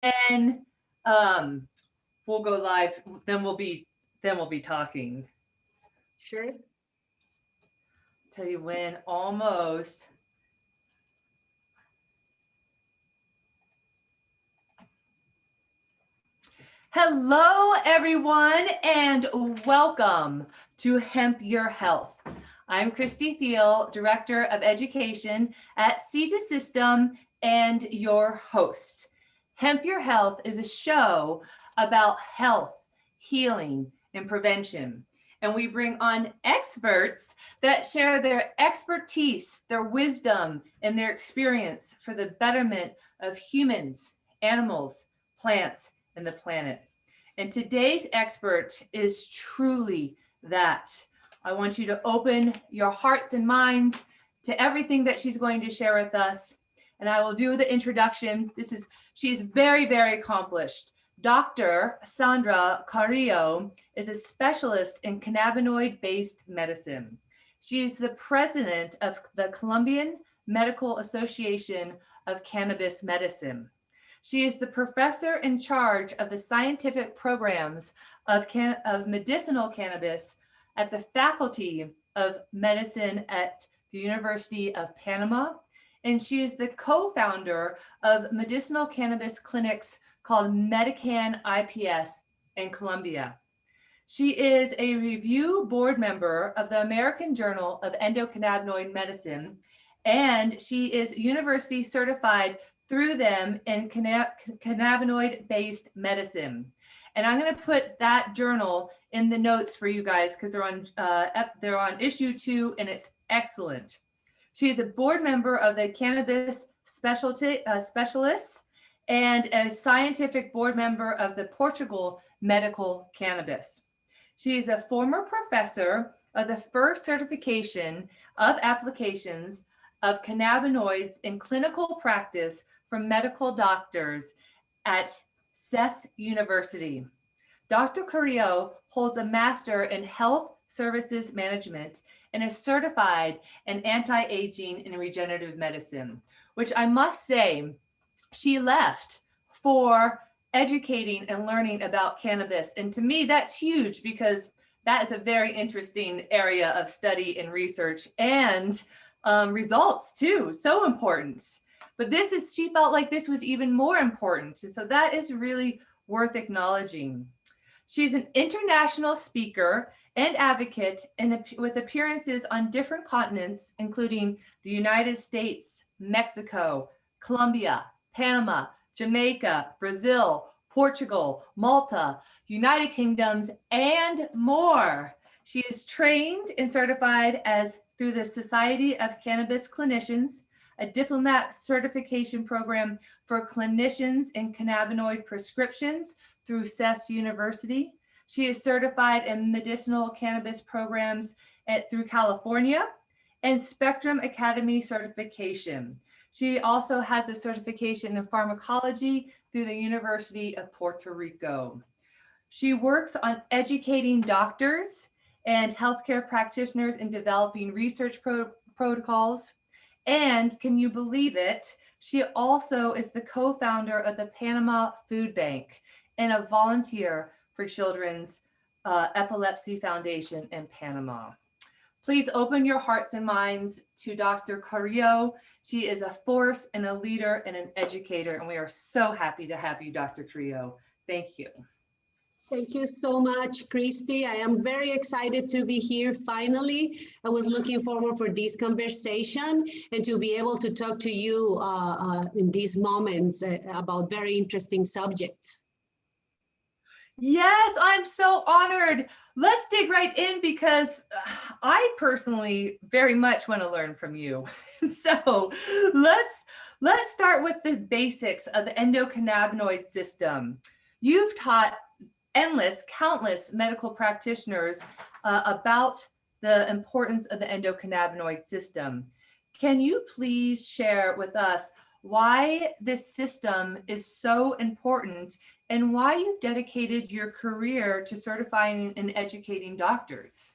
And we'll go live. Then we'll be talking. Sure. Tell you when almost. Hello, everyone, and welcome to Hemp Your Health. I'm Christy Thiel, Director of Education at CETA System, and your host. Hemp Your Health is a show about health, healing, and prevention. And we bring on experts that share their expertise, their wisdom, and their experience for the betterment of humans, animals, plants, and the planet. And today's expert is truly that. I want you to open your hearts and minds to everything that she's going to share with us. And I will do the introduction. She's very, very accomplished. Dr. Sandra Carrillo is a specialist in cannabinoid-based medicine. She is the president of the Colombian Medical Association of Cannabis Medicine. She is the professor in charge of the scientific programs of medicinal cannabis at the Faculty of Medicine at the University of Panama. And she is the co-founder of medicinal cannabis clinics called Medican IPS in Colombia. She is a review board member of the American Journal of Endocannabinoid Medicine, and she is university certified through them in cannabinoid-based medicine. And I'm going to put that journal in the notes for you guys because they're on issue 2, and it's excellent. She is a board member of the Cannabis Specialists and a scientific board member of the Portugal Medical Cannabis. She is a former professor of the first certification of applications of cannabinoids in clinical practice for medical doctors at CES University. Dr. Carrillo holds a master in health services management and is certified in anti-aging and regenerative medicine, which I must say, she left for educating and learning about cannabis. And to me, that's huge because that is a very interesting area of study and research and results too, so important. But she felt like this was even more important. So that is really worth acknowledging. She's an international speaker and advocate with appearances on different continents, including the United States, Mexico, Colombia, Panama, Jamaica, Brazil, Portugal, Malta, United Kingdoms, and more. She is trained and certified through the Society of Cannabis Clinicians, a diplomat certification program for clinicians in cannabinoid prescriptions through CES University. She is certified in medicinal cannabis programs through California and Spectrum Academy certification. She also has a certification in pharmacology through the University of Puerto Rico. She works on educating doctors and healthcare practitioners in developing research protocols. And can you believe it? She also is the co-founder of the Panama Food Bank and a volunteer for Children's Epilepsy Foundation in Panama. Please open your hearts and minds to Dr. Carrillo. She is a force and a leader and an educator, and we are so happy to have you, Dr. Carrillo. Thank you. Thank you so much, Christy. I am very excited to be here finally. I was looking forward for this conversation and to be able to talk to you in these moments about very interesting subjects. Yes, I'm so honored. Let's dig right in because I personally very much want to learn from you. So let's start with the basics of the endocannabinoid system. You've taught countless medical practitioners about the importance of the endocannabinoid system. Can you please share with us why this system is so important and why you've dedicated your career to certifying and educating doctors?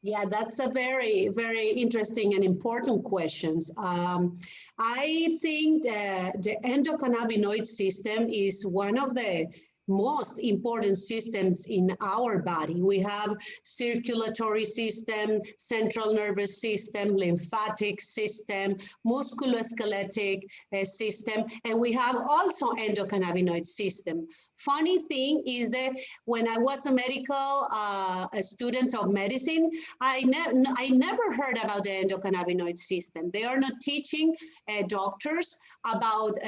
Yeah, that's a very, very interesting and important questions. I think the endocannabinoid system is one of the most important systems in our body. We have circulatory system, central nervous system, lymphatic system, musculoskeletal system, and we have also endocannabinoid system. Funny thing is that when I was a medical a student of medicine, I never heard about the endocannabinoid system. They are not teaching doctors about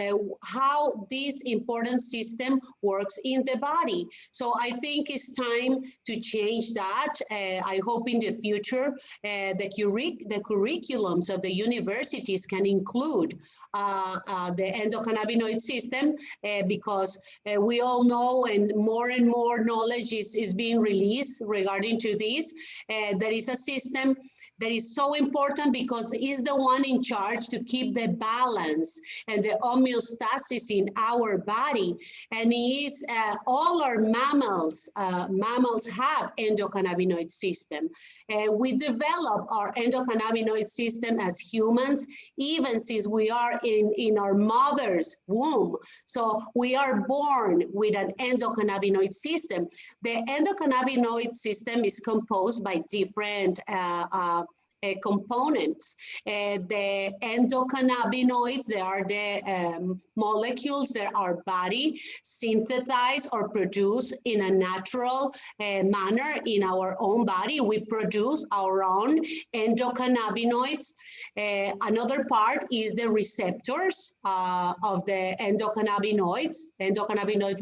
how this important system works in the body. So I think it's time to change that. I hope in the future the curriculums of the universities can include the endocannabinoid system because we all know and more knowledge is being released regarding to this. There is a system that is so important because it's the one in charge to keep the balance and the homeostasis in our body. And is all our mammals have endocannabinoid system. We develop our endocannabinoid system as humans, even since we are in our mother's womb. So we are born with an endocannabinoid system. The endocannabinoid system is composed by different components. The endocannabinoids, they are the molecules that our body synthesize or produce in a natural manner in our own body. We produce our own endocannabinoids. Another part is the receptors of the endocannabinoid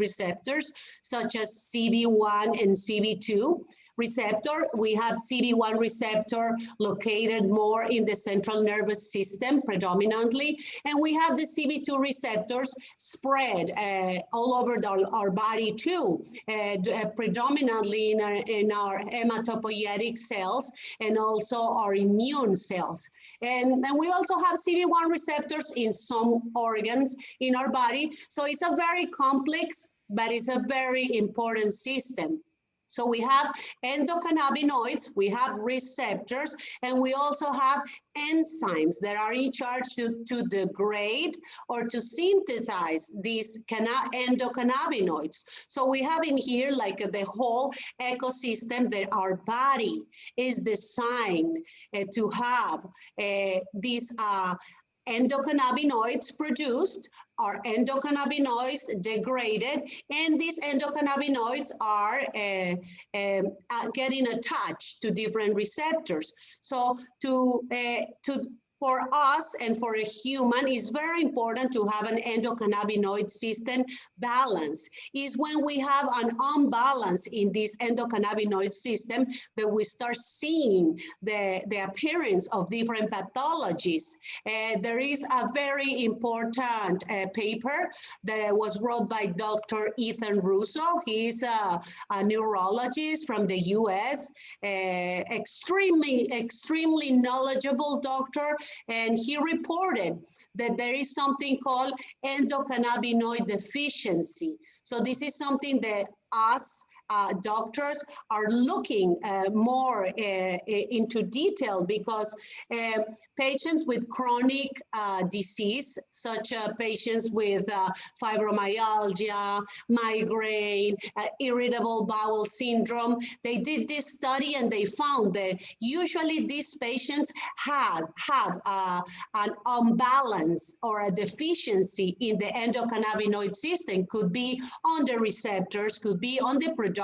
receptors, such as CB1 and CB2 receptor. We have CB1 receptor located more in the central nervous system predominantly, and we have the CB2 receptors spread all over our body too, predominantly in our hematopoietic cells and also our immune cells. And then we also have CB1 receptors in some organs in our body. So it's a very complex, but it's a very important system. So we have endocannabinoids, we have receptors, and we also have enzymes that are in charge to degrade or to synthesize these endocannabinoids. So we have in here like the whole ecosystem that our body is designed to have these endocannabinoids produced, are endocannabinoids degraded, and these endocannabinoids are getting attached to different receptors. So for us and for a human, it's very important to have an endocannabinoid system balance. Is when we have an unbalance in this endocannabinoid system that we start seeing the appearance of different pathologies. There is a very important paper that was wrote by Dr. Ethan Russo. He's a neurologist from the US, extremely knowledgeable doctor. And he reported that there is something called endocannabinoid deficiency. So this is something that us doctors are looking more into detail because patients with chronic disease, such as patients with fibromyalgia, migraine, irritable bowel syndrome, they did this study and they found that usually these patients have an imbalance or a deficiency in the endocannabinoid system. Could be on the receptors, could be on the production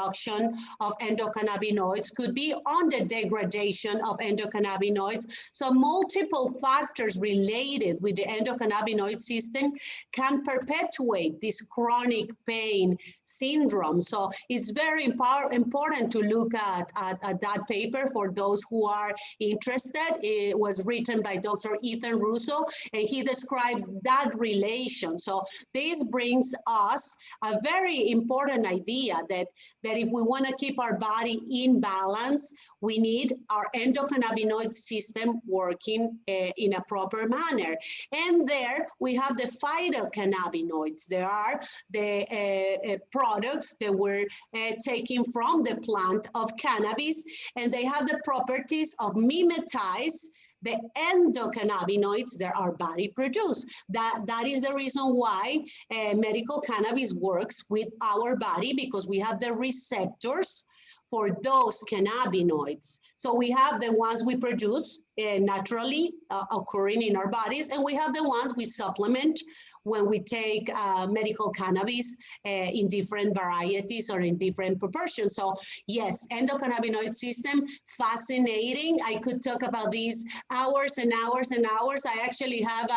of endocannabinoids, could be on the degradation of endocannabinoids. So multiple factors related with the endocannabinoid system can perpetuate this chronic pain syndrome. So it's very important to look at that paper for those who are interested. It was written by Dr. Ethan Russo, and he describes that relation. So this brings us a very important idea that that if we want to keep our body in balance, we need our endocannabinoid system working in a proper manner. And there we have the phytocannabinoids. There are the products that we're taking from the plant of cannabis, and they have the properties of mimetize the endocannabinoids that our body produce. That is the reason why medical cannabis works with our body, because we have the receptors for those cannabinoids. So we have the ones we produce naturally occurring in our bodies, and we have the ones we supplement when we take medical cannabis in different varieties or in different proportions. So yes, endocannabinoid system, fascinating. I could talk about these hours and hours and hours. I actually have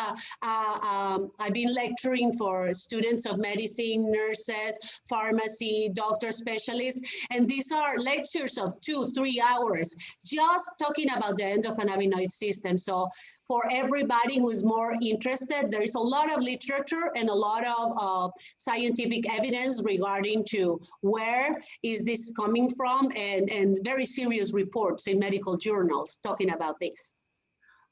I've been lecturing for students of medicine, nurses, pharmacy, doctor specialists, and these are lectures of 2-3 hours just talking about the endocannabinoid system. So for everybody who is more interested, there is a lot of literature and a lot of scientific evidence regarding to where is this coming from, and very serious reports in medical journals talking about this.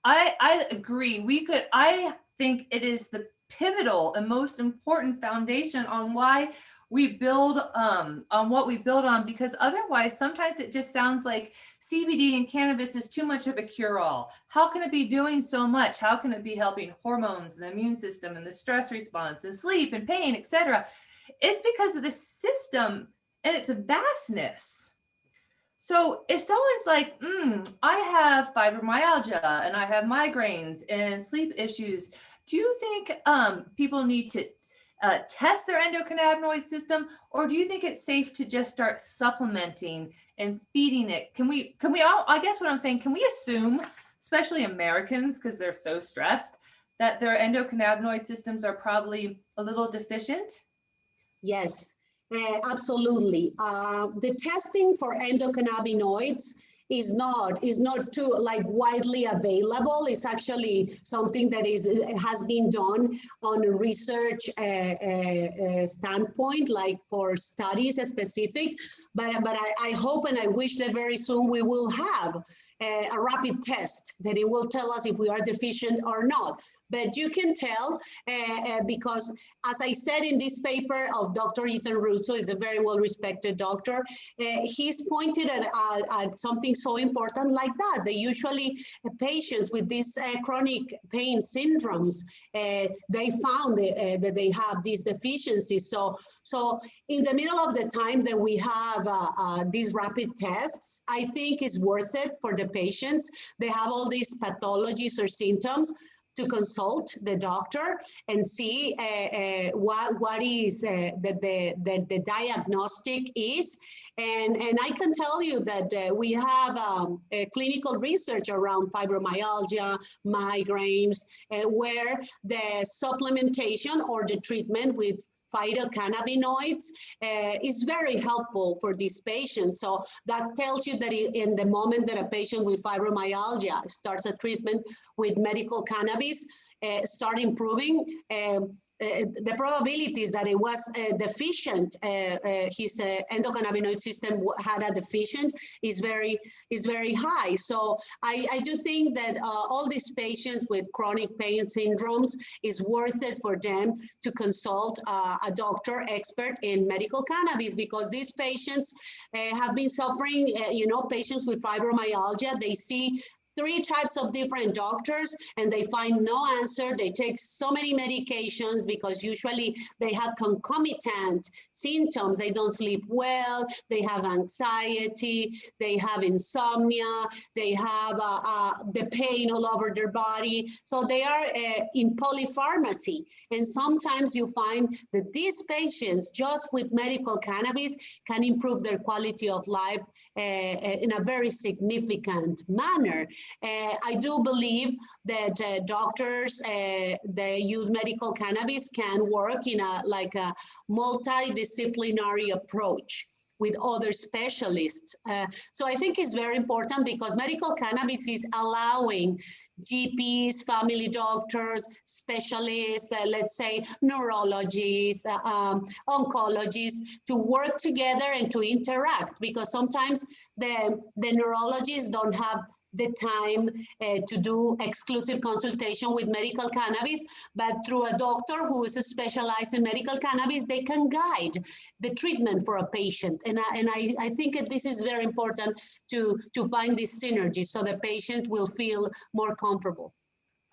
I agree. I think it is the pivotal and most important foundation on why we build on what we build on, because otherwise sometimes it just sounds like CBD and cannabis is too much of a cure-all. How can it be doing so much? How can it be helping hormones and the immune system and the stress response and sleep and pain, etc.? It's because of the system and its vastness. So if someone's like, I have fibromyalgia and I have migraines and sleep issues, do you think people need to test their endocannabinoid system, or do you think it's safe to just start supplementing and feeding it? Can we all, I guess what I'm saying, can we assume, especially Americans, because they're so stressed, that their endocannabinoid systems are probably a little deficient? Yes, absolutely. The testing for endocannabinoids is not too like widely available. It's actually something that has been done on a research standpoint, like for studies specific. But I hope and I wish that very soon we will have a rapid test that it will tell us if we are deficient or not. But you can tell because, as I said in this paper of Dr. Ethan Russo, is a very well-respected doctor, he's pointed at something so important like that. They usually, patients with these chronic pain syndromes, they found that they have these deficiencies. So in the middle of the time that we have these rapid tests, I think it's worth it for the patients. They have all these pathologies or symptoms to consult the doctor and see what is the diagnostic is. And I can tell you that we have clinical research around fibromyalgia, migraines, where the supplementation or the treatment with phytocannabinoids is very helpful for these patients. So that tells you that in the moment that a patient with fibromyalgia starts a treatment with medical cannabis, start improving, the probabilities that it was deficient, his endocannabinoid system had a deficient, is very high. So I do think that all these patients with chronic pain syndromes, is worth it for them to consult a doctor expert in medical cannabis, because these patients have been suffering, patients with fibromyalgia, they see 3 types of different doctors and they find no answer. They take so many medications because usually they have concomitant symptoms. They don't sleep well, they have anxiety, they have insomnia, they have the pain all over their body. So they are in polypharmacy. And sometimes you find that these patients just with medical cannabis can improve their quality of life in a very significant manner. I do believe that doctors that use medical cannabis can work in a multidisciplinary approach with other specialists. So I think it's very important because medical cannabis is allowing GPs, family doctors, specialists, let's say neurologists, oncologists, to work together and to interact, because sometimes the neurologists don't have the time to do exclusive consultation with medical cannabis, but through a doctor who is specialized in medical cannabis, they can guide the treatment for a patient. And I think that this is very important to find this synergy so the patient will feel more comfortable.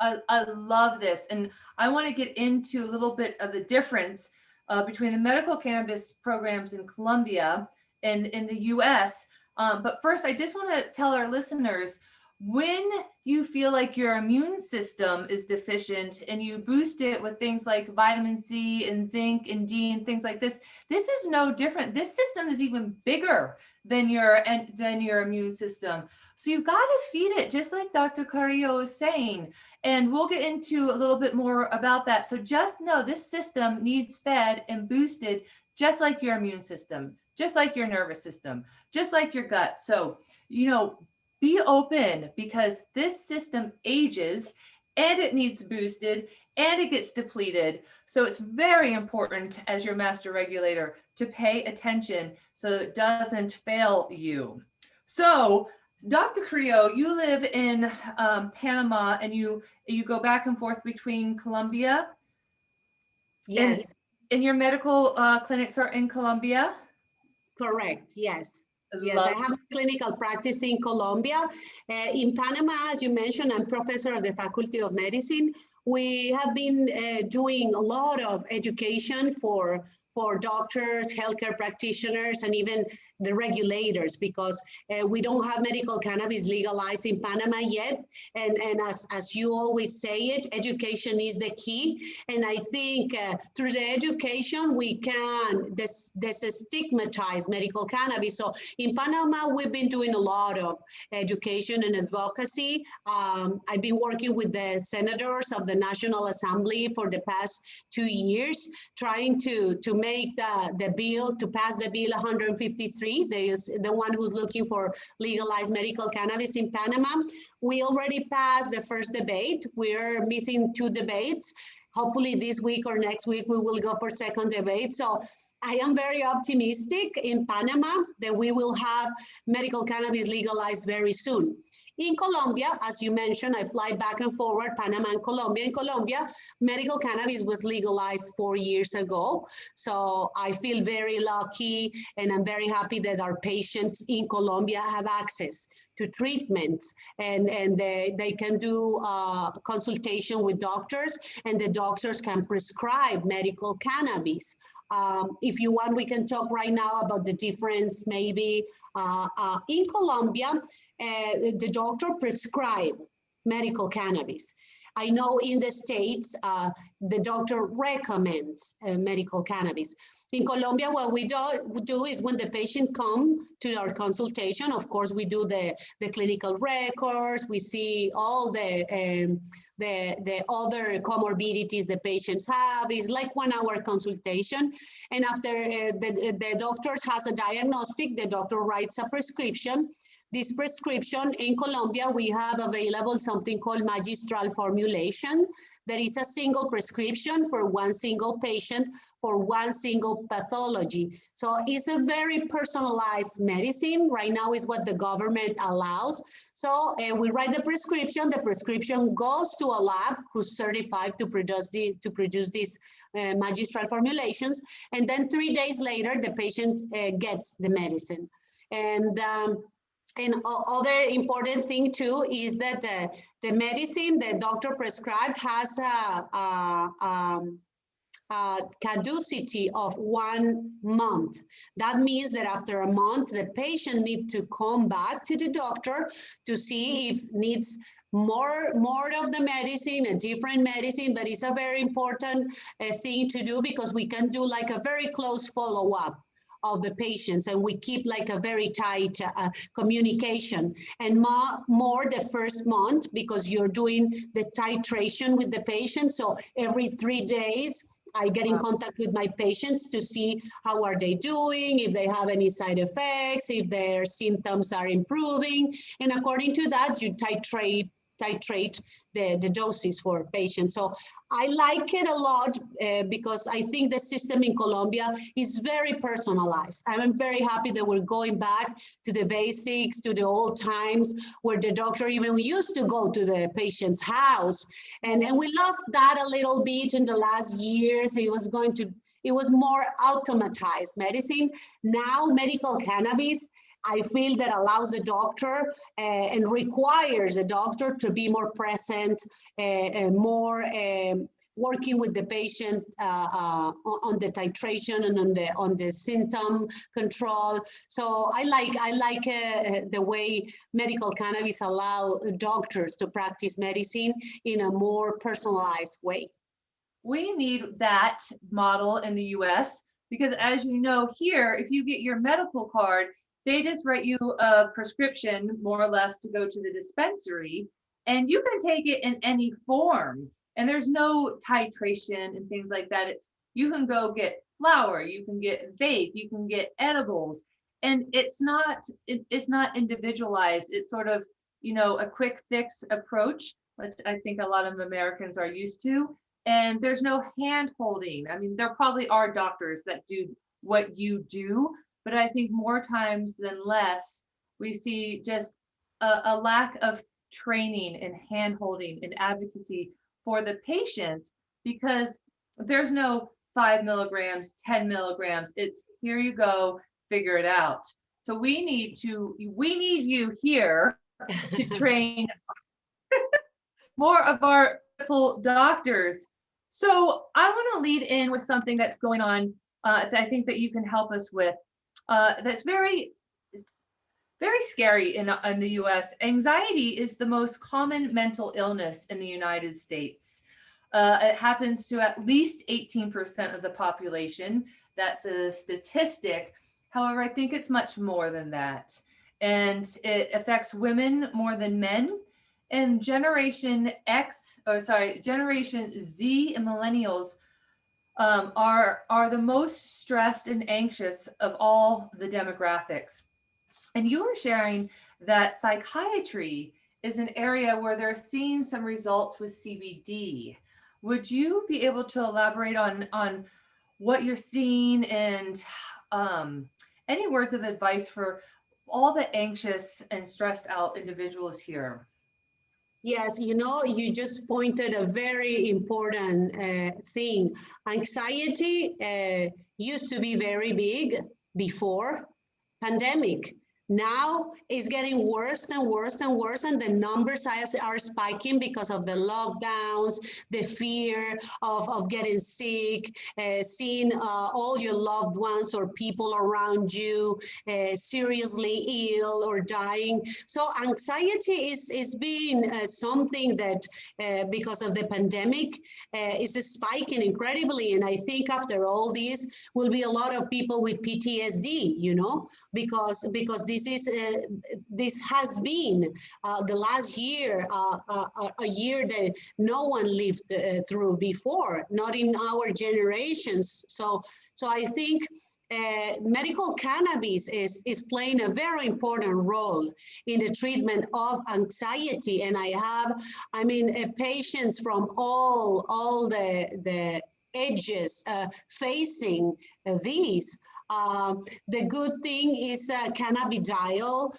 I love this. And I want to get into a little bit of the difference between the medical cannabis programs in Colombia and in the US. But first, I just want to tell our listeners, when you feel like your immune system is deficient and you boost it with things like vitamin C and zinc and D and things like this is no different. This system is even bigger than your immune system. So you've got to feed it, just like Dr. Carrillo is saying. And we'll get into a little bit more about that. So just know this system needs fed and boosted, just like your immune system, just like your nervous system, just like your gut. So, be open, because this system ages and it needs boosted and it gets depleted. So it's very important as your master regulator to pay attention so it doesn't fail you. So Dr. Carrillo, you live in Panama, and you go back and forth between Colombia. Yes. And your medical clinics are in Colombia? Correct, yes. Yes, I have a clinical practice in Colombia. In Panama, as you mentioned, I'm professor of the Faculty of Medicine. We have been doing a lot of education for doctors, healthcare practitioners, and even the regulators, because we don't have medical cannabis legalized in Panama yet. And as you always say it, education is the key. And I think through the education, we can destigmatize medical cannabis. So in Panama, we've been doing a lot of education and advocacy. I've been working with the senators of the National Assembly for the past 2 years, trying to make the bill, to pass the bill 153. The one who's looking for legalized medical cannabis in Panama. We already passed the first debate. We're missing 2 debates. Hopefully this week or next week, we will go for second debate. So I am very optimistic in Panama that we will have medical cannabis legalized very soon. In Colombia, as you mentioned, I fly back and forward, Panama and Colombia. In Colombia, medical cannabis was legalized 4 years ago. So I feel very lucky, and I'm very happy that our patients in Colombia have access to treatments, and they can do consultation with doctors, and the doctors can prescribe medical cannabis. If you want, we can talk right now about the difference maybe in Colombia. The doctor prescribe medical cannabis. I know in the States, the doctor recommends medical cannabis. In Colombia, what we do is when the patient comes to our consultation, of course, we do the clinical records, we see all the other comorbidities the patients have. It's like 1 hour consultation. And after the doctor has a diagnostic, the doctor writes a prescription. This prescription in Colombia, we have available something called magistral formulation. There is a single prescription for 1 single patient for 1 single pathology. So it's a very personalized medicine. Right now is what the government allows. So we write the prescription goes to a lab who's certified to produce these magistral formulations. And then 3 days later, the patient gets the medicine. And other important thing too is that the medicine the doctor prescribed has a caducity of 1 month. That means that after a month, the patient needs to come back to the doctor to see if needs more of the medicine, a different medicine. That is a very important thing to do, because we can do like a very close follow-up of the patients, and we keep like a very tight communication, and more the first month, because you're doing the titration with the patient. So every 3 days, I get in contact with my patients to see how are they doing, if they have any side effects, if their symptoms are improving. And according to that, you titrate the doses for patients. So I like it a lot because I think the system in Colombia is very personalized. I'm very happy that we're going back to the basics, to the old times where the doctor even used to go to the patient's house. And we lost that a little bit in the last years. It was more automatized medicine. Now medical cannabis, I feel that allows the doctor and requires the doctor to be more present and more working with the patient on the titration and on the symptom control. So I like the way medical cannabis allow doctors to practice medicine in a more personalized way. We need that model in the US because, as you know, here, if you get your medical card, they just write you a prescription, more or less, to go to the dispensary, and you can take it in any form. And there's no titration and things like that. You can go get flour, you can get vape, you can get edibles, and it's not individualized. It's sort of, a quick fix approach, which I think a lot of Americans are used to. And there's no hand holding. I mean, there probably are doctors that do what you do, but I think more times than less, we see just a lack of training and hand holding and advocacy for the patient, because there's no 5 milligrams, 10 milligrams. It's here you go, figure it out. So we need you here to train more of our medical doctors. So I want to lead in with something that's going on that I think that you can help us with. That's very scary in the US. Anxiety is the most common mental illness in the United States. It happens to at least 18% of the population. That's a statistic. However, I think it's much more than that. And it affects women more than men. And Generation Z and millennials are the most stressed and anxious of all the demographics. And you were sharing that psychiatry is an area where they're seeing some results with CBD. Would you be able to elaborate on what you're seeing and any words of advice for all the anxious and stressed out individuals here? Yes, you just pointed a very important thing. Anxiety used to be very big before pandemic. Now it's getting worse and worse and worse, and the numbers are spiking because of the lockdowns, the fear of getting sick, seeing all your loved ones or people around you seriously ill or dying. So anxiety is being something that because of the pandemic is spiking incredibly. And I think after all this will be a lot of people with PTSD, because this has been the last year, a year that no one lived through before, not in our generations. So I think medical cannabis is playing a very important role in the treatment of anxiety. And I mean, patients from all the ages facing these. The good thing is cannabidiol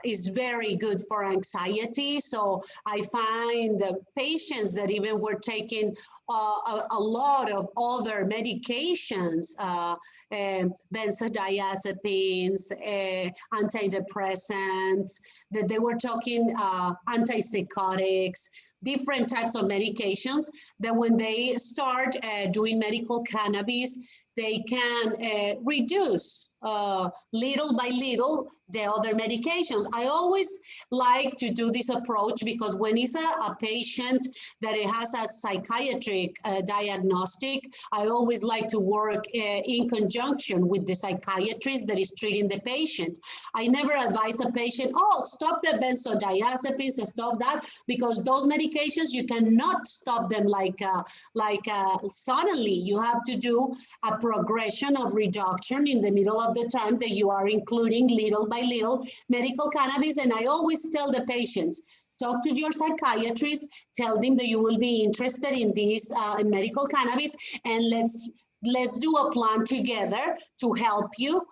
is very good for anxiety. So I find patients that even were taking a lot of other medications, benzodiazepines, antidepressants, that they were talking antipsychotics, different types of medications, that when they start doing medical cannabis, they can reduce little by little the other medications. I always like to do this approach because when it's a patient that it has a psychiatric diagnostic, I always like to work in conjunction with the psychiatrist that is treating the patient. I never advise a patient, oh, stop the benzodiazepines, stop that, because those medications, you cannot stop them like suddenly. You have to do a progression of reduction in the middle of the time that you are including little by little medical cannabis. And I always tell the patients talk to your psychiatrist, tell them that you will be interested in this in medical cannabis, and let's do a plan together to help you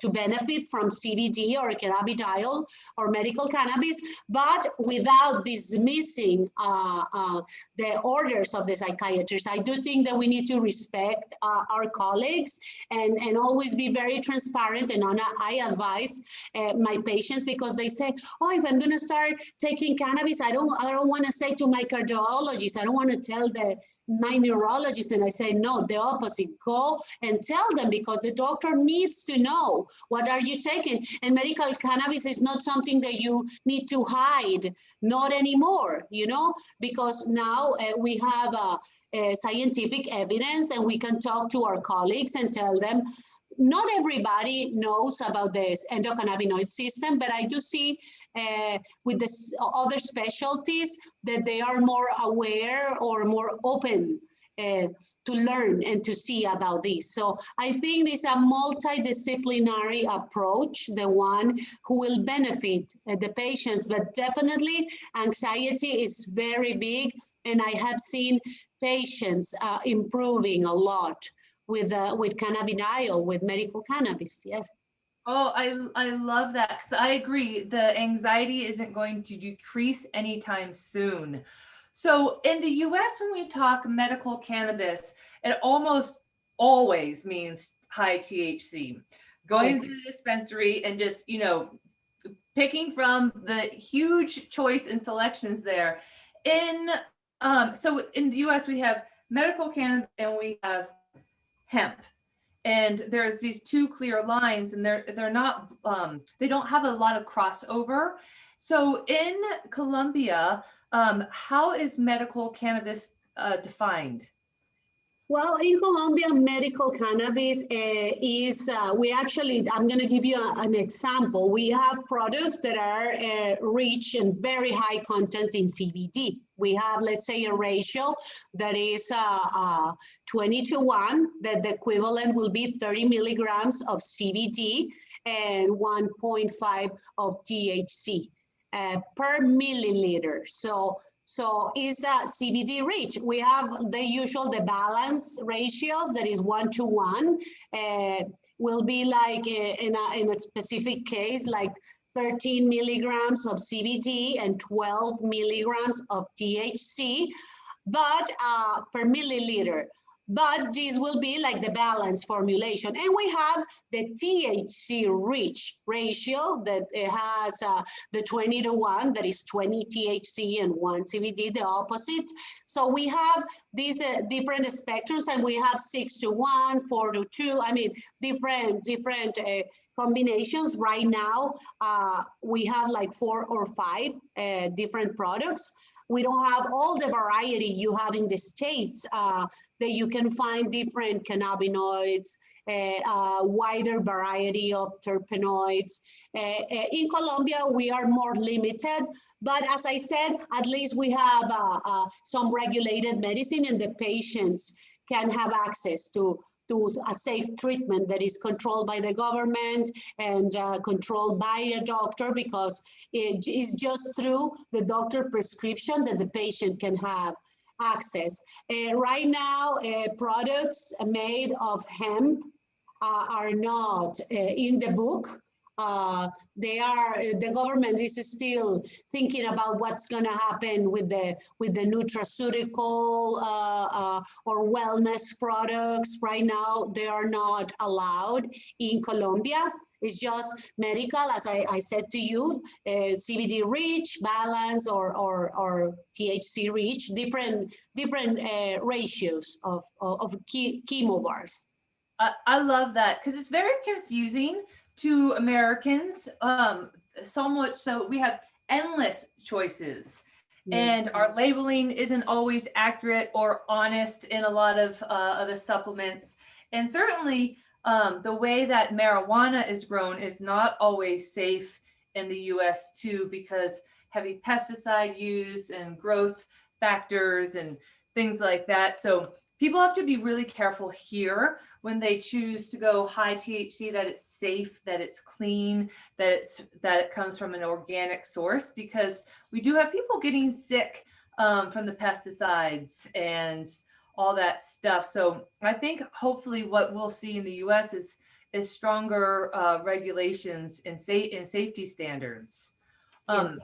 to benefit from CBD or cannabidiol or medical cannabis, but without dismissing the orders of the psychiatrist. I do think that we need to respect our colleagues and always be very transparent. And I advise my patients, because they say, oh, if I'm going to start taking cannabis, I don't want to say to my cardiologist, I don't want to tell my neurologist. And I say, no, the opposite. Go and tell them, because the doctor needs to know what are you taking. And medical cannabis is not something that you need to hide, not anymore, because now we have scientific evidence, and we can talk to our colleagues and tell them, not everybody knows about the endocannabinoid system, but I do see with the other specialties that they are more aware or more open to learn and to see about this. So I think it's a multidisciplinary approach, the one who will benefit the patients, but definitely anxiety is very big. And I have seen patients improving a lot with cannabidiol, with medical cannabis. Yes. Oh, I love that, because I agree. The anxiety isn't going to decrease anytime soon. So in the US, when we talk medical cannabis, it almost always means high THC. Going to the dispensary and just, picking from the huge choice and selections there. So in the US, we have medical cannabis and we have hemp. And there's these two clear lines, and they're not they don't have a lot of crossover. So in Colombia, how is medical cannabis defined? Well, in Colombia, medical cannabis is, I'm going to give you an example. We have products that are rich and very high content in CBD. We have, let's say, a ratio that is 20:1, that the equivalent will be 30 milligrams of CBD and 1.5 of THC per milliliter. So it's a CBD rich. We have the balance ratios that is 1:1. Will be like in a specific case, like 13 milligrams of CBD and 12 milligrams of THC, but per milliliter. But this will be like the balance formulation. And we have the THC rich ratio that it has the 20:1, that is 20 THC and 1 CBD, the opposite. So we have these different spectrums, and we have 6:1, 4:2, different combinations. Right now, we have like 4 or 5 different products. We don't have all the variety you have in the States, that you can find different cannabinoids, wider variety of terpenoids. In Colombia, we are more limited, but as I said, at least we have some regulated medicine, and the patients can have access to a safe treatment that is controlled by the government and controlled by a doctor, because it is just through the doctor prescription that the patient can have access. Right now, products made of hemp are not in the book. The government is still thinking about what's going to happen with the nutraceutical or wellness products. Right now, they are not allowed in Colombia. It's just medical, as I said to you, CBD rich, balance, or THC rich, different ratios of chemobars. I love that, because it's very confusing to Americans. So much so we have endless choices, and our labeling isn't always accurate or honest in a lot of the supplements. And certainly the way that marijuana is grown is not always safe in the US too, because heavy pesticide use and growth factors and things like that. So people have to be really careful here when they choose to go high THC, that it's safe, that it's clean, that it comes from an organic source, because we do have people getting sick from the pesticides and all that stuff. So I think hopefully what we'll see in the US is stronger regulations and safety standards. Yes.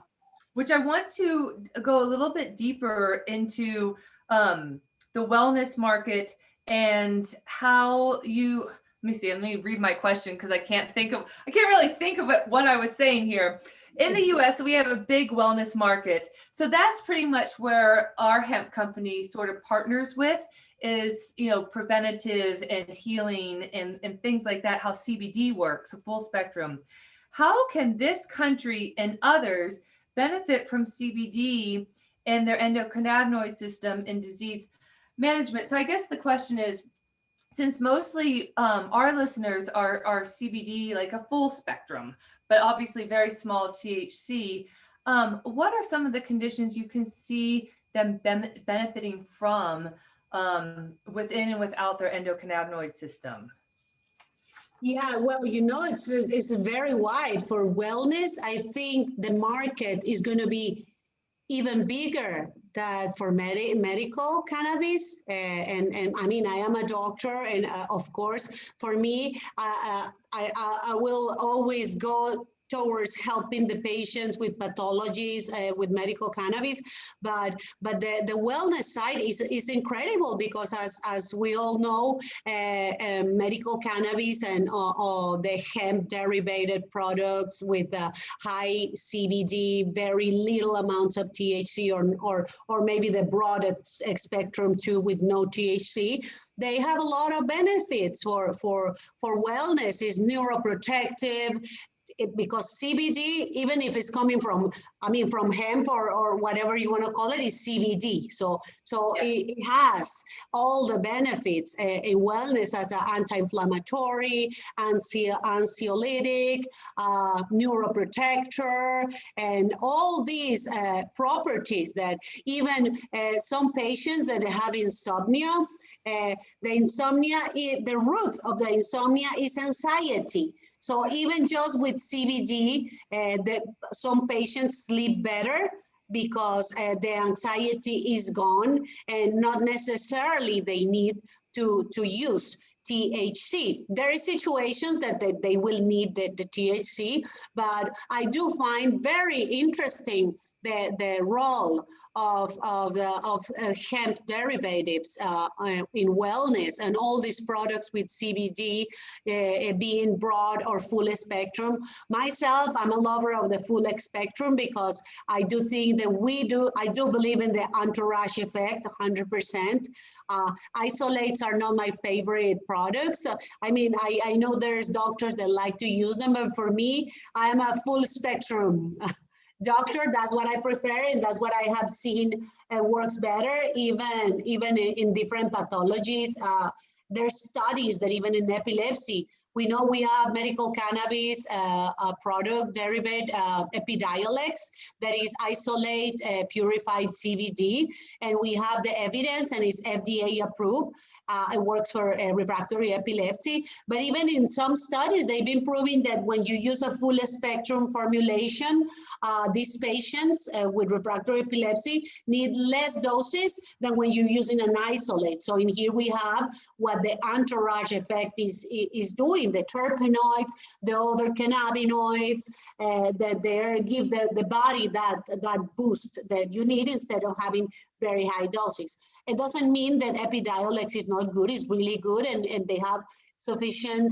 Which I want to go a little bit deeper into the wellness market and how you, let me read my question because I can't really think of what I was saying here. In the US, we have a big wellness market. So that's pretty much where our hemp company sort of partners with, is, preventative and healing and things like that, how CBD works, a full spectrum. How can this country and others benefit from CBD and their endocannabinoid system in disease management? So I guess the question is, since mostly our listeners are CBD, like a full spectrum, but obviously very small THC, what are some of the conditions you can see them benefiting from within and without their endocannabinoid system? Yeah, well, it's very wide for wellness. I think the market is going to be even bigger that for medical cannabis. And I mean, I am a doctor, and of course, for me, I will always go towards helping the patients with pathologies with medical cannabis, but the wellness side is incredible, because as we all know, medical cannabis and the hemp derivated products with high CBD, very little amounts of THC, or maybe the broadest spectrum too with no THC. They have a lot of benefits for wellness. It's neuroprotective. Because CBD, even if it's coming from hemp or whatever you want to call it, is CBD. So yes, it has all the benefits in wellness as an anti-inflammatory, anxiolytic, neuroprotector, and all these properties that even some patients that have insomnia, the root of the insomnia is anxiety. So even just with CBD, some patients sleep better because the anxiety is gone, and not necessarily they need to use THC. There are situations that they will need the THC, but I do find very interesting the role of hemp derivatives in wellness, and all these products with CBD being broad or full spectrum. Myself, I'm a lover of the full spectrum, because I do think that I do believe in the entourage effect 100%. Isolates are not my favorite products. I mean, I know there's doctors that like to use them, but for me, I am a full spectrum doctor. That's what I prefer, and that's what I have seen works better, even in different pathologies. There's studies that even in epilepsy, we know we have medical cannabis product derivative, Epidiolex, that is isolate purified CBD, and we have the evidence, and it's FDA approved. It works for refractory epilepsy. But even in some studies, they've been proving that when you use a full spectrum formulation, these patients with refractory epilepsy need less doses than when you're using an isolate. So in here we have what the entourage effect is doing, the terpenoids, the other cannabinoids, that they give the body that boost that you need, instead of having very high doses. It doesn't mean that Epidiolex is not good. It's really good, and they have sufficient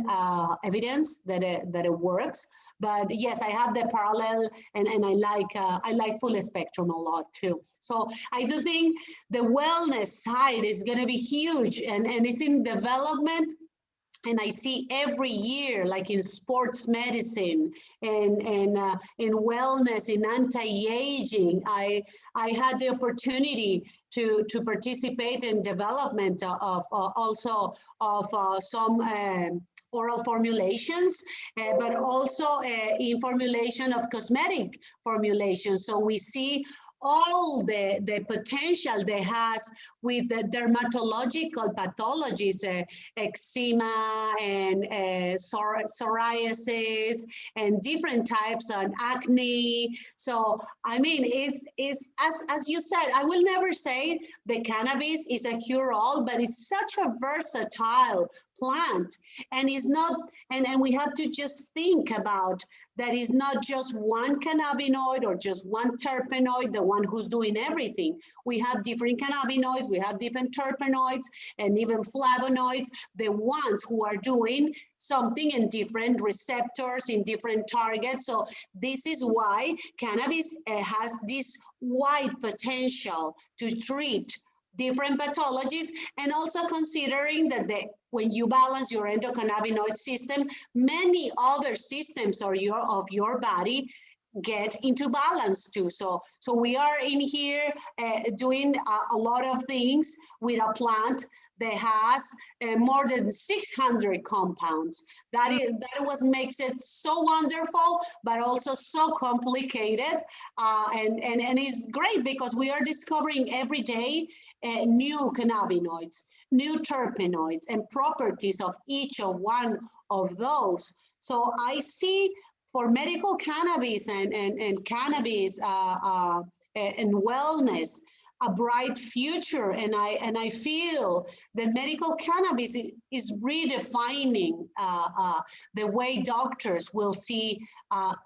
evidence that it works. But yes, I have the parallel, and I like full spectrum a lot too. So I do think the wellness side is going to be huge, and it's in development. And I see every year, like in sports medicine and in wellness, in anti-aging, I had the opportunity to participate in development of also of some oral formulations, but also in formulation of cosmetic formulations. So we see all the potential they has with the dermatological pathologies, eczema and psoriasis and different types of acne. So, I mean, it's as you said, I will never say the cannabis is a cure-all, but it's such a versatile plant, and it's not, and we have to just think about that is not just one cannabinoid or just one terpenoid, the one who's doing everything. We have different cannabinoids, we have different terpenoids, and even flavonoids, the ones who are doing something in different receptors, in different targets. So this is why cannabis has this wide potential to treat different pathologies, and also considering that when you balance your endocannabinoid system, many other systems of your body get into balance too. So we are in here doing a lot of things with a plant that has more than 600 compounds. That what makes it so wonderful, but also so complicated. And it's great because we are discovering every day new cannabinoids, new terpenoids, and properties of each of one of those. So I see for medical cannabis and cannabis and wellness a bright future, and I feel that medical cannabis is redefining the way doctors will see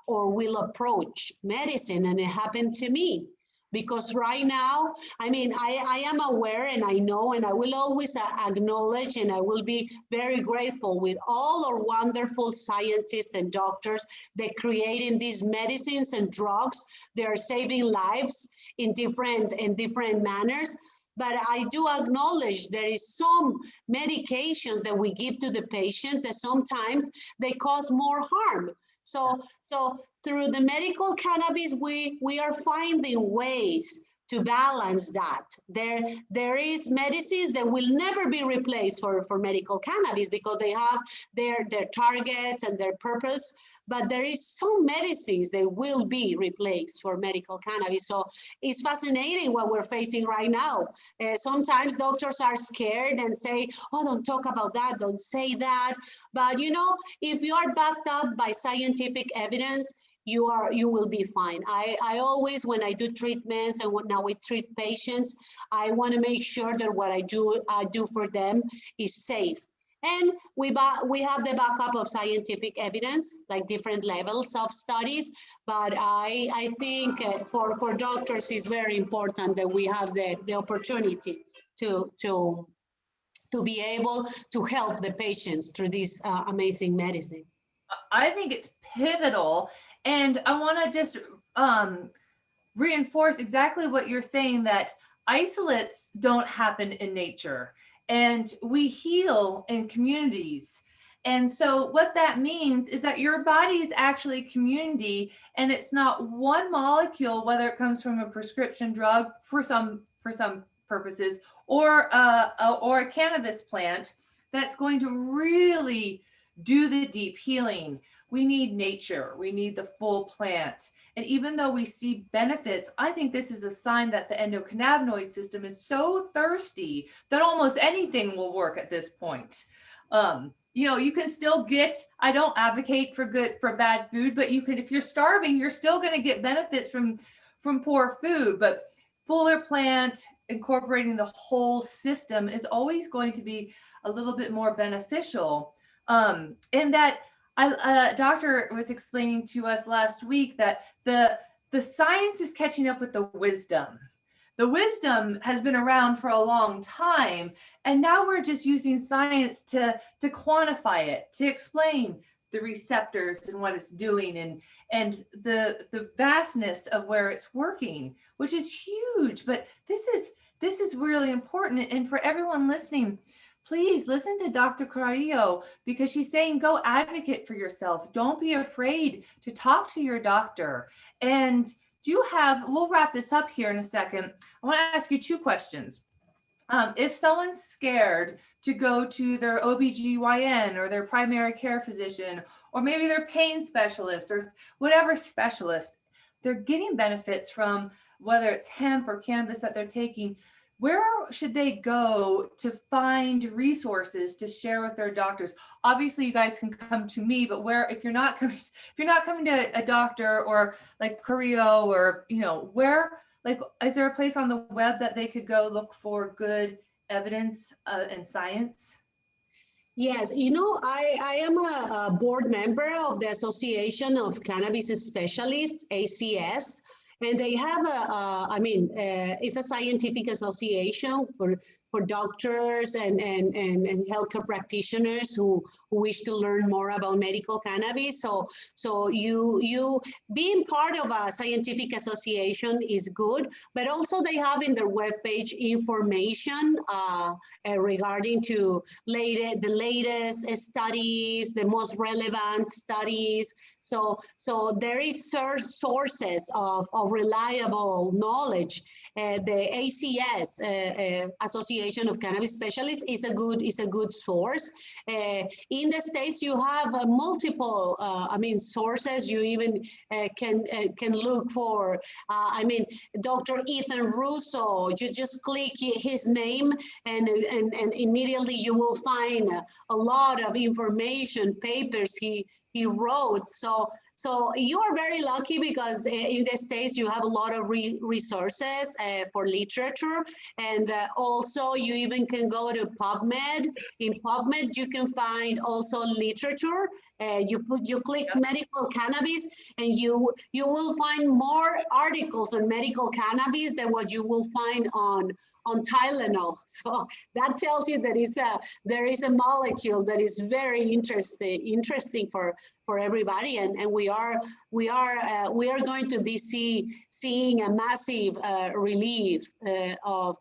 or will approach medicine, and it happened to me. Because right now, I mean, I am aware and I know, and I will always acknowledge, and I will be very grateful with all our wonderful scientists and doctors that creating these medicines and drugs. They're saving lives in different manners. But I do acknowledge there is some medications that we give to the patients that sometimes they cause more harm. So through the medical cannabis, we are finding ways to balance that. There is medicines that will never be replaced for medical cannabis because they have their targets and their purpose, but there is some medicines that will be replaced for medical cannabis. So it's fascinating what we're facing right now. Sometimes doctors are scared and say, oh, don't talk about that, don't say that. But you know, if you are backed up by scientific evidence, you will be fine. I always, when I do treatments and now we treat patients, I want to make sure that what I do for them is safe. And we have the backup of scientific evidence, like different levels of studies. But I think for doctors, it's very important that we have the opportunity to be able to help the patients through this amazing medicine. I think it's pivotal. And I want to just reinforce exactly what you're saying, that isolates don't happen in nature and we heal in communities. And so what that means is that your body is actually community, and it's not one molecule, whether it comes from a prescription drug for some purposes, or a cannabis plant, that's going to really do the deep healing. We need nature, we need the full plant. And even though we see benefits, I think this is a sign that the endocannabinoid system is so thirsty that almost anything will work at this point. You know, you can still get, I don't advocate for bad food, but you can, if you're starving, you're still going to get benefits from poor food. But fuller plant, incorporating the whole system, is always going to be a little bit more beneficial. And that a doctor was explaining to us last week that the science is catching up with the wisdom. The wisdom has been around for a long time, and now we're just using science to quantify it, to explain the receptors and what it's doing, and the vastness of where it's working, which is huge. But this is really important. And for everyone listening, please listen to Dr. Carrillo, because she's saying go advocate for yourself. Don't be afraid to talk to your doctor. And we'll wrap this up here in a second. I want to ask you two questions. If someone's scared to go to their OBGYN or their primary care physician, or maybe their pain specialist or whatever specialist, they're getting benefits from whether it's hemp or cannabis that they're taking, where should they go to find resources to share with their doctors? Obviously, you guys can come to me, but where, if you're not coming to a doctor or like Carrillo or, where, like, is there a place on the web that they could go look for good evidence and science? Yes, I am a board member of the Association of Cannabis Specialists, ACS, and they have it's a scientific association for doctors and healthcare practitioners who wish to learn more about medical cannabis. So you being part of a scientific association is good, but also they have in their webpage information regarding to the latest studies, the most relevant studies. So there is sources of reliable knowledge. The ACS Association of Cannabis Specialists is a good source. In the States, you have multiple sources. You even can look for Dr. Ethan Russo. You just click his name and immediately you will find a lot of information, papers he wrote. So you are very lucky because in the States you have a lot of resources for literature, and also you even can go to PubMed. In PubMed you can find also literature. You click medical cannabis and you will find more articles on medical cannabis than what you will find on Tylenol. So that tells you that there is a molecule that is very interesting for everybody, and we are going to be seeing a massive release of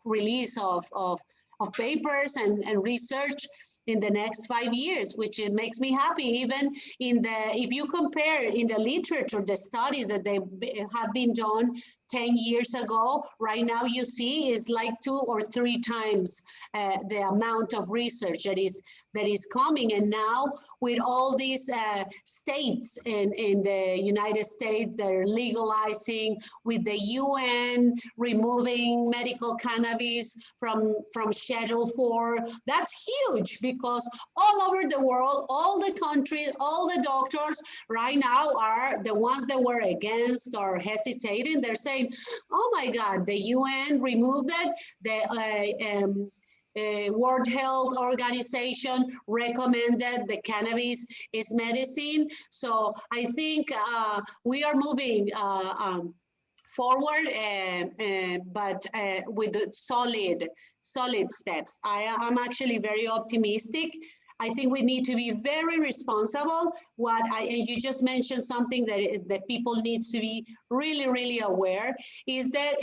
papers and research in the next 5 years, which it makes me happy. Even if you compare in the literature, the studies that they have been done 10 years ago, right now you see is like 2 or 3 times the amount of research that is coming. And now with all these states in the United States that are legalizing, with the UN removing medical cannabis from Schedule 4, that's huge, because all over the world, all the countries, all the doctors right now are the ones that were against or hesitating. They're saying, oh my God, the UN removed it. The World Health Organization recommended the cannabis is medicine. So I think we are moving forward, but with solid steps. I'm actually very optimistic. I think we need to be very responsible. And you just mentioned something that people need to be really, really aware, is that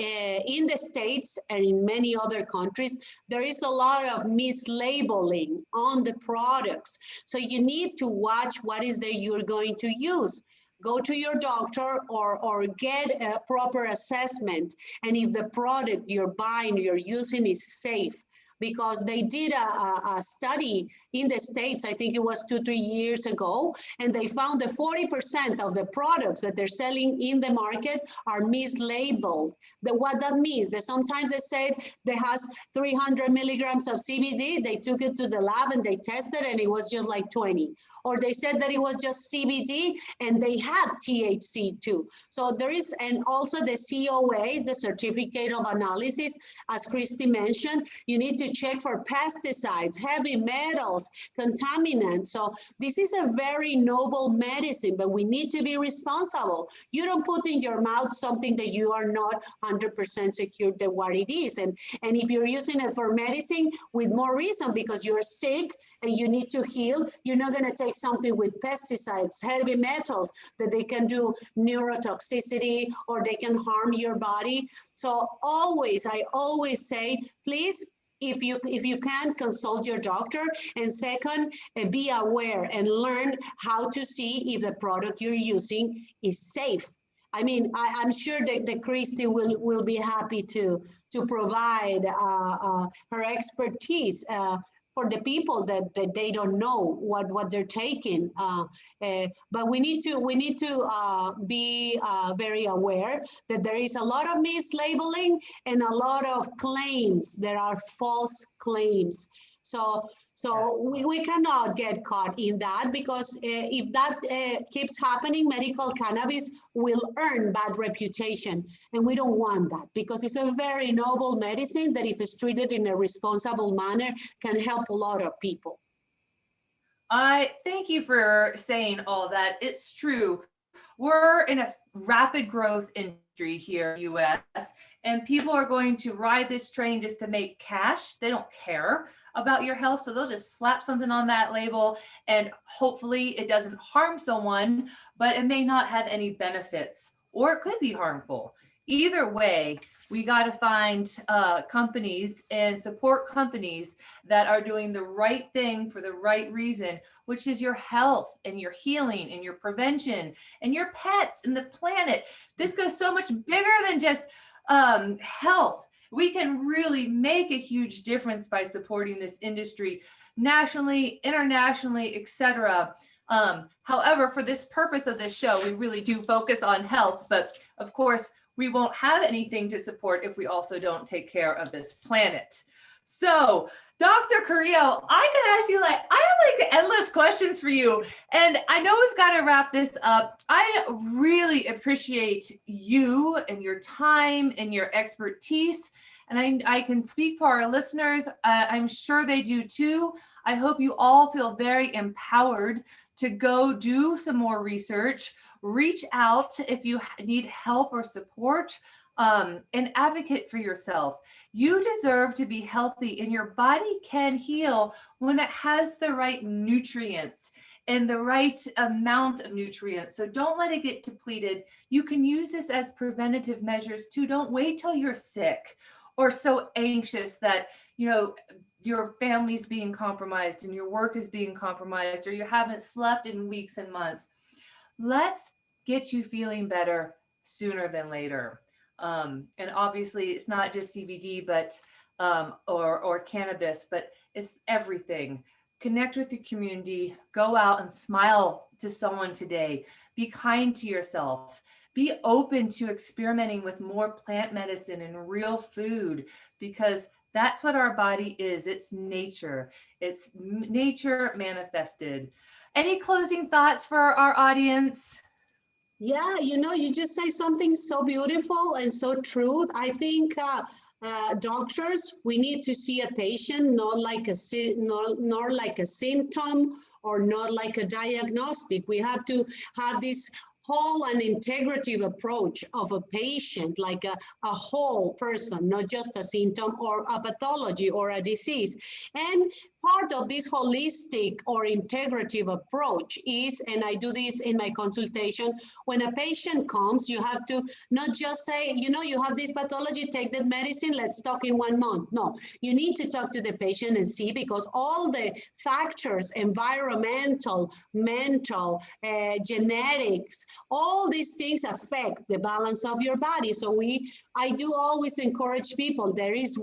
in the States and in many other countries, there is a lot of mislabeling on the products. So you need to watch what is that you're going to use. Go to your doctor or get a proper assessment. And if the product you're buying, you're using is safe, because they did a study in the States, I think it was 2-3 years ago, and they found that 40% of the products that they're selling in the market are mislabeled. What that means, that sometimes they said they has 300 milligrams of CBD, they took it to the lab and they tested and it was just like 20. Or they said that it was just CBD and they had THC too. So there is, and also the COAs, the Certificate of Analysis, as Christy mentioned, you need to check for pesticides, heavy metals, contaminants. So this is a very noble medicine, but we need to be responsible. You don't put in your mouth something that you are not 100% secure that what it is. And if you're using it for medicine, with more reason, because you're sick and you need to heal, you're not going to take something with pesticides, heavy metals, that they can do neurotoxicity or they can harm your body. So I always say, please, if you can, consult your doctor, and second, be aware and learn how to see if the product you're using is safe. I mean, I'm sure that Christy will be happy to provide her expertise. for the people that they don't know what they're taking. But we need to be very aware that there is a lot of mislabeling and a lot of claims. There are false claims. So we cannot get caught in that, because if that keeps happening, medical cannabis will earn bad reputation. And we don't want that, because it's a very noble medicine that, if it's treated in a responsible manner, can help a lot of people. I thank you for saying all that. It's true. We're in a rapid growth industry here in the US, and people are going to ride this train just to make cash. They don't care about your health, so they'll just slap something on that label, and hopefully it doesn't harm someone, but it may not have any benefits, or it could be harmful. Either way, we got to find companies and support companies that are doing the right thing for the right reason, which is your health and your healing and your prevention and your pets and the planet. This goes so much bigger than just health. We can really make a huge difference by supporting this industry nationally, internationally, etc. However, for this purpose of this show, we really do focus on health, but of course, we won't have anything to support if we also don't take care of this planet. So, Dr. Carrillo, I can ask you, I have endless questions for you. And I know we've got to wrap this up. I really appreciate you and your time and your expertise. And I can speak for our listeners. I'm sure they do too. I hope you all feel very empowered to go do some more research, reach out if you need help or support, and advocate for yourself. You deserve to be healthy, and your body can heal when it has the right nutrients and the right amount of nutrients. So don't let it get depleted. You can use this as preventative measures too. Don't wait till you're sick or so anxious that, your family's being compromised and your work is being compromised, or you haven't slept in weeks and months. Let's get you feeling better sooner than later. And obviously it's not just CBD, but or cannabis, but it's everything. Connect with the community, go out and smile to someone today. Be kind to yourself. Be open to experimenting with more plant medicine and real food, because that's what our body is. It's nature. It's nature manifested. Any closing thoughts for our audience? Yeah, you just say something so beautiful and so true. I think doctors, we need to see a patient not like a symptom or not like a diagnostic. We have to have this whole and integrative approach of a patient, like a whole person, not just a symptom or a pathology or a disease. And part of this holistic or integrative approach is, and I do this in my consultation, when a patient comes, you have to not just say, you have this pathology, take that medicine, let's talk in 1 month. No, you need to talk to the patient and see, because all the factors, environmental, mental, genetics, all these things affect the balance of your body. So I do always encourage people, there is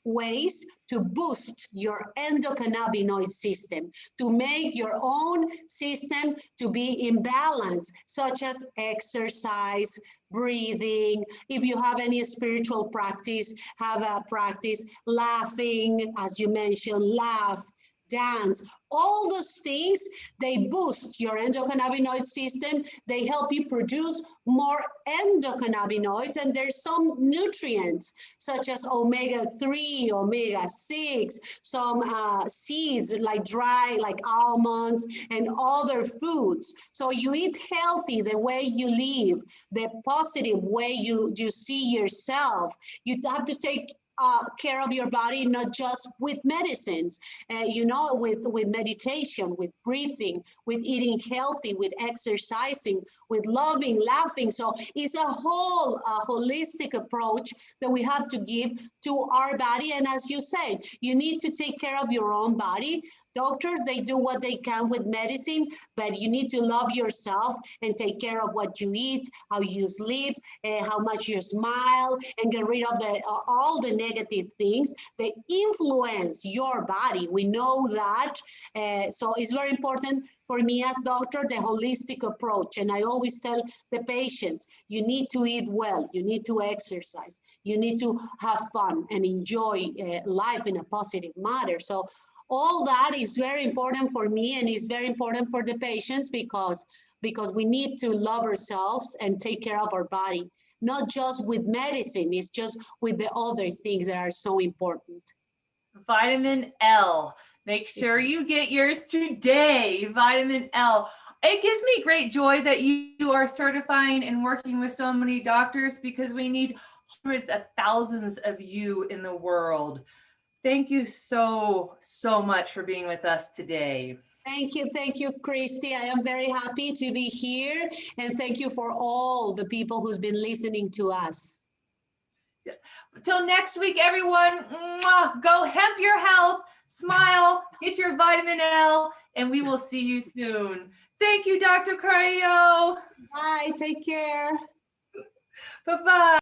ways to boost your endocannabinoid system, to make your own system to be in balance, such as exercise, breathing. If you have any spiritual practice, have a practice, laughing, as you mentioned, laugh, dance, all those things, they boost your endocannabinoid system. They help you produce more endocannabinoids, and there's some nutrients such as omega-3, omega-6, some seeds like almonds and other foods. So you eat healthy, the way you live, the positive way you see yourself. You have to take care of your body, not just with medicines, with meditation, with breathing, with eating healthy, with exercising, with loving, laughing. So it's a whole holistic approach that we have to give to our body. And as you said, you need to take care of your own body. Doctors, they do what they can with medicine, but you need to love yourself and take care of what you eat, how you sleep, how much you smile, and get rid of all the negative things that influence your body. We know that. So it's very important for me as doctor, the holistic approach. And I always tell the patients, you need to eat well, you need to exercise, you need to have fun and enjoy life in a positive manner. So all that is very important for me and is very important for the patients because we need to love ourselves and take care of our body, not just with medicine, it's just with the other things that are so important. Vitamin L. Make sure you get yours today. Vitamin L. It gives me great joy that you are certifying and working with so many doctors because we need hundreds of thousands of you in the world. Thank you so much for being with us today. Thank you, Christy. I am very happy to be here, and thank you for all the people who's been listening to us. Till next week, everyone, go hemp your health, smile, get your vitamin L, and we will see you soon. Thank you, Dr. Carrillo. Bye, take care. Bye-bye.